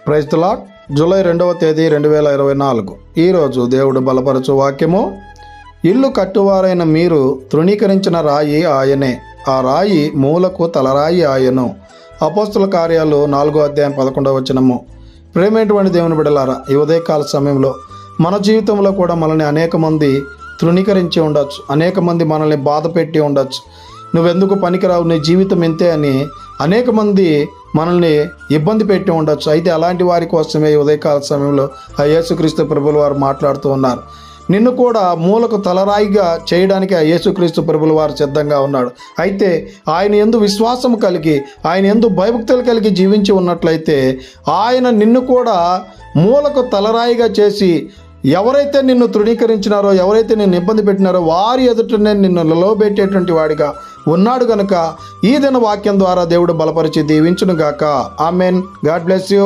Praise the lord. July 2వ తేదీ 2024. ఈరోజు దేవుడు బలపరచు వాక్యము. ఇల్లు కట్టువారైన మీరు తృణీకరించిన రాయి ఆయనే, ఆ రాయి మూలకు తలరాయి ఆయను. అపోస్తుల కార్యాలు 4వ అధ్యాయం 11వ వచనము. ప్రేమైనటువంటి దేవుని బిడ్డలారా, ఈ ఉదయకాల సమయంలో మన జీవితంలో కూడా మనల్ని అనేక మంది తృణీకరించి ఉండొచ్చు, అనేక మంది మనల్ని బాధ పెట్టి ఉండొచ్చు. నువ్వెందుకు పనికిరావు, నీ జీవితం ఇంతే అని అనేక మంది మనల్ని ఇబ్బంది పెట్టి ఉండొచ్చు. అయితే అలాంటి వారి కోసమే ఈ ఉదయకాల సమయంలో ఆ యేసుక్రీస్తు ప్రభుల వారు మాట్లాడుతూ ఉన్నారు. నిన్ను కూడా మూలకు తలరాయిగా చేయడానికి ఆ యేసుక్రీస్తు ప్రభుల వారు సిద్ధంగా ఉన్నాడు. అయితే ఆయన యందు విశ్వాసం కలిగి, ఆయన యందు భయభక్తులు కలిగి జీవించి ఉన్నట్లయితే ఆయన నిన్ను కూడా మూలకు తలరాయిగా చేసి, ఎవరైతే నిన్ను తృణీకరించినారో, ఎవరైతే నిన్ను ఇబ్బంది పెట్టినారో వారి ఎదుటనే నిన్ను నిలవబెట్టేటువంటి వాడిగా ఉన్నాడు గనుక ఈ దిన వాక్యం ద్వారా దేవుడు బలపరిచి దీవించును గాక. ఆమెన్. God bless you.